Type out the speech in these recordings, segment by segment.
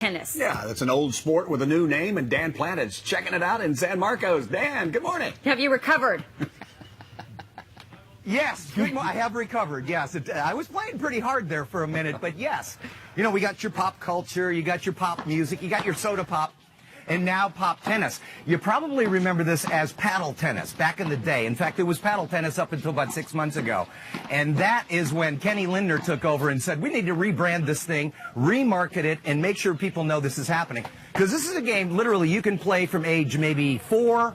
tennis. Yeah, that's an old sport with a new name, and Dan Plante's checking it out in San Marcos. Dan, good morning. Have you recovered? Yes, I have recovered. Yes, I was playing pretty hard there for a minute, but yes. You know, we got your pop culture, you got your pop music, you got your soda pop, and now pop tennis. You probably remember this as paddle tennis back in the day. In fact, it was paddle tennis up until about 6 months ago. And that is when Kenny Lindner took over and said, we need to rebrand this thing, remarket it, and make sure people know this is happening. Because this is a game, literally, you can play from age maybe 4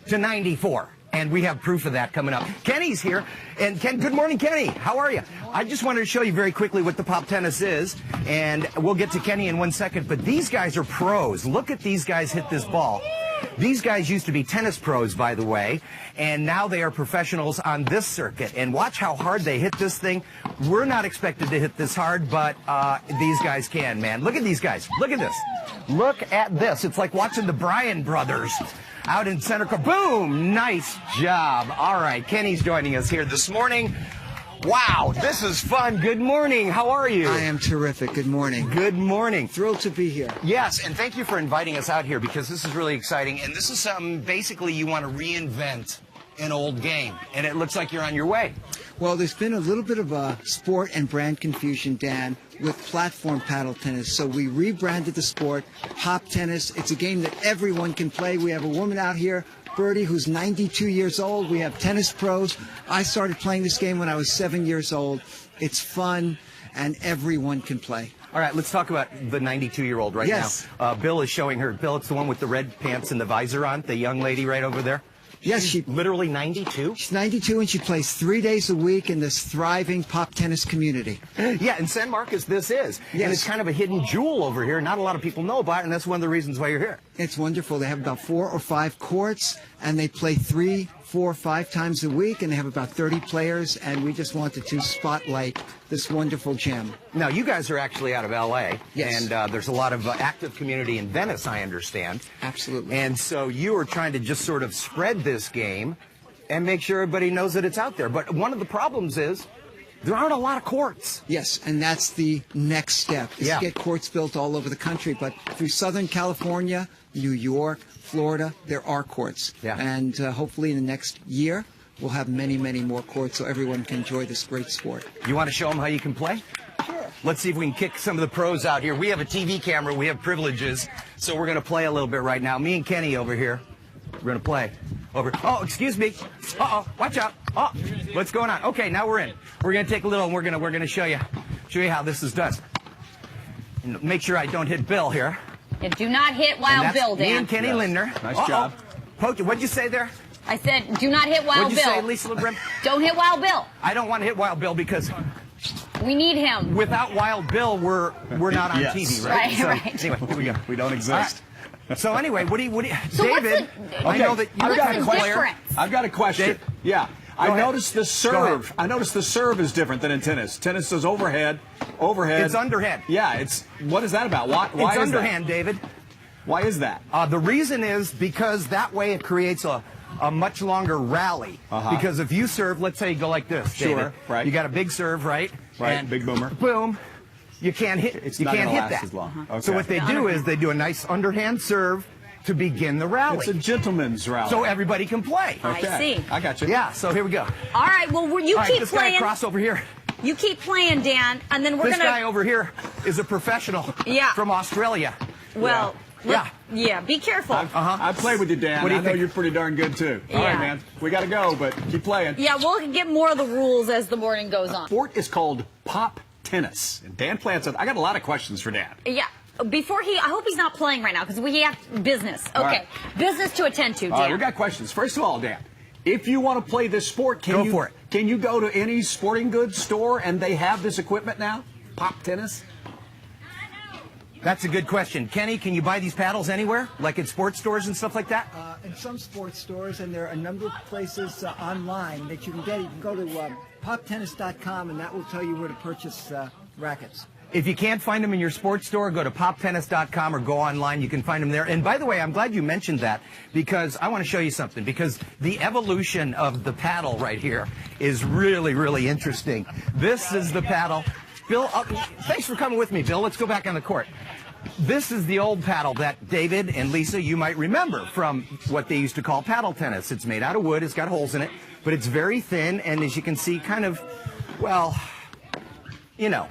to 94. And we have proof of that coming up. Kenny's here. And Ken, good morning, Kenny. How are you? I just wanted to show you very quickly what the pop tennis is. And we'll get to Kenny in 1 second. But these guys are pros. Look at these guys hit this ball. These guys used to be tennis pros, by the way. And now they are professionals on this circuit. And watch how hard they hit this thing. We're not expected to hit this hard, but these guys can, man. Look at these guys. Look at this. Look at this. It's like watching the Bryan brothers out in center court. Boom! Nice job. All right, Kenny's joining us here this morning. Wow, this is fun. Good morning. How are you? I am terrific. Good morning. Good morning. Thrilled to be here. Yes, and thank you for inviting us out here because this is really exciting. And this is something, basically, you want to reinvent an old game. And it looks like you're on your way. Well, there's been a little bit of a sport and brand confusion, Dan, with platform paddle tennis. So we rebranded the sport, pop tennis. It's a game that everyone can play. We have a woman out here, Birdie, who's 92 years old. We have tennis pros. I started playing this game when I was 7 years old. It's fun, and everyone can play. All right, let's talk about the 92-year-old right now. Bill is showing her. Bill, it's the one with the red pants and the visor on, the young lady right over there. Yes, she's literally 92? She's 92, and she plays 3 days a week in this thriving pop tennis community. Yeah, in San Marcos, this is. Yes. And it's kind of a hidden jewel over here. Not a lot of people know about it, and that's one of the reasons why you're here. It's wonderful. They have about 4 or 5 courts, and they play 3, 4, 5 times a week, and they have about 30 players, and we just wanted to spotlight this wonderful gem. Now, you guys are actually out of L.A., yes. And there's a lot of active community in Venice, I understand. Absolutely. And so you are trying to just sort of spread this game and make sure everybody knows that it's out there. But one of the problems is there aren't a lot of courts. Yes, and that's the next step, is to get courts built all over the country. But through Southern California, New York, Florida, there are courts. Yeah. And hopefully in the next year, we'll have many, many more courts so everyone can enjoy this great sport. You want to show them how you can play? Sure. Let's see if we can kick some of the pros out here. We have a TV camera. We have privileges. So we're going to play a little bit right now. Me and Kenny over here. We're going to play. Over. Oh, excuse me. Uh-oh. Watch out. Oh, what's going on? Okay, now we're in. We're going to take a little, and we're going to show you how this is done. And make sure I don't hit Bill here. And do not hit Wild Bill, Dan. Me and Kenny Lindner. Nice job. What'd you say there? I said, do not hit Wild Bill. What'd you say, Lisa LeBrim? Don't hit Wild Bill. I don't want to hit Wild Bill because we need him. Without Wild Bill, we're not on TV, right? Right. Anyway, here we go. We don't exist. So anyway, what do you so David? I know that you've got a question. I've got a question. Dave? Yeah. I noticed the serve. I noticed the serve is different than in tennis. Tennis is overhead. It's underhand. Yeah. What is that about? Why it's is underhand, that? David. Why is that? The reason is because that way it creates a much longer rally. Because if you serve, let's say you go like this, David. Right. You got a big serve, right? Right. And big boomer. Boom. You can't hit. It's you not can't gonna hit last that. as long. Okay. So what they do is they do a nice underhand serve to begin the rally. It's a gentleman's rally. So everybody can play. Okay. I see. I got you. Yeah. So here we go. All right. Well, you keep this playing. Guy across over here. You keep playing, Dan, and then we're This guy over here is a professional. From Australia. Well. Yeah. Yeah. Be careful. I played with you, Dan. What do you think? You're pretty darn good too. All right, man. We got to go, but keep playing. Yeah. We'll get more of the rules as the morning goes on. Sport is called pop tennis. And Dan Plante said, I got a lot of questions for Dan. Yeah. I hope he's not playing right now because we have business. Okay. Right. Business to attend to, Dan. All right, we got questions. First of all, Dan, if you want to play this sport, can you go to any sporting goods store and they have this equipment now? Pop tennis? That's a good question. Kenny, can you buy these paddles anywhere? Like in sports stores and stuff like that? In some sports stores, and there are a number of places online that you can get. You can go to poptennis.com, and that will tell you where to purchase rackets. If you can't find them in your sports store, go to poptennis.com or go online. You can find them there. And by the way, I'm glad you mentioned that because I want to show you something. Because the evolution of the paddle right here is really, really interesting. This is the paddle. Bill, thanks for coming with me, Bill. Let's go back on the court. This is the old paddle that David and Lisa, you might remember from what they used to call paddle tennis. It's made out of wood, it's got holes in it, but it's very thin, and as you can see, kind of, well, you know.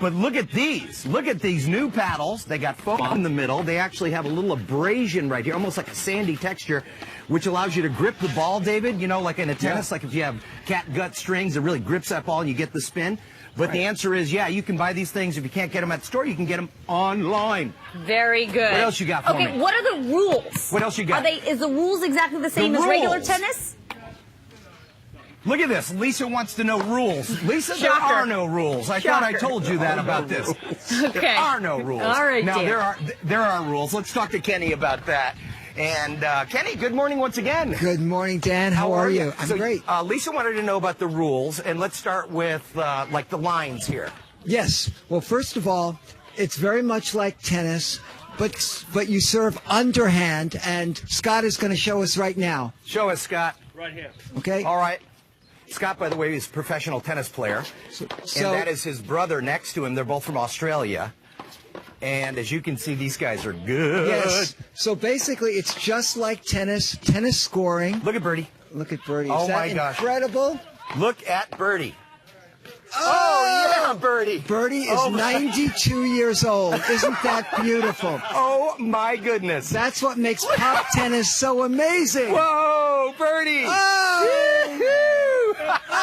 But look at these. Look at these new paddles. They got foam in the middle. They actually have a little abrasion right here, almost like a sandy texture, which allows you to grip the ball, David, you know, like in a tennis, like if you have catgut strings, it really grips that ball and you get the spin. But the answer is, yeah, you can buy these things. If you can't get them at the store, you can get them online. Very good. What else you got for me? Okay, what are the rules? What else you got? Is the rules exactly the same as regular tennis? Look at this. Lisa wants to know rules. Lisa, there Shocker. are no rules. I thought I told you that about this. Okay. There are no rules. All right, now, Dan. there are rules. Let's talk to Kenny about that. And Kenny, good morning once again. Good morning, Dan. How are you? I'm So, great. Lisa wanted to know about the rules, and let's start with like the lines here. Yes. Well, first of all, it's very much like tennis, but you serve underhand, and Scott is going to show us right now. Show us, Scott. Right here. Okay? All right. Scott, by the way, is a professional tennis player, So- and that is his brother next to him. They're both from Australia. And as you can see, these guys are good. Yes. So basically, it's just like tennis scoring. Look at Birdie. Look at Birdie. Oh, Is that my gosh. incredible? Look at Birdie. Oh, yeah, Birdie. Birdie is Oh, 92 years old. Isn't that beautiful? Oh, my goodness. That's what makes pop tennis so amazing. Whoa, Birdie. Oh!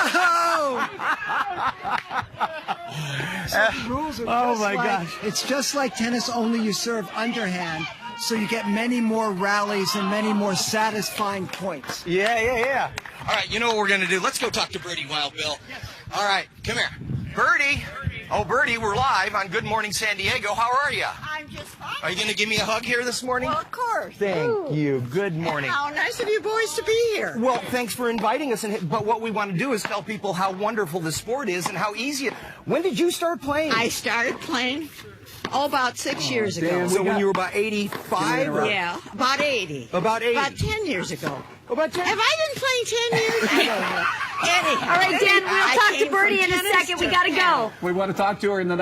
Oh! So the rules are Oh, just my like, gosh. It's just like tennis, only you serve underhand, so you get many more rallies and many more satisfying points. Yeah. All right, you know what we're going to do? Let's go talk to Birdie Wild Bill. All right, come here. Birdie. Oh, Birdie, we're live on Good Morning San Diego. How are you? I'm just fine. Are you going to give me a hug here this morning? Well, of course. Thank you. Good morning. How nice of you boys to be here. Well, thanks for inviting us. But what we want to do is tell people how wonderful the sport is and how easy it. When did you start playing? I started playing, about 6 years ago. So when you were about 85? Or? Yeah, about 80. About 80. About 10 years ago. About 10? Have I been playing 10 years? I don't know. Anyhow. All right, Dan, we'll I talk to came Birdie from in a tennis second. We to got to go. We want to talk to her in the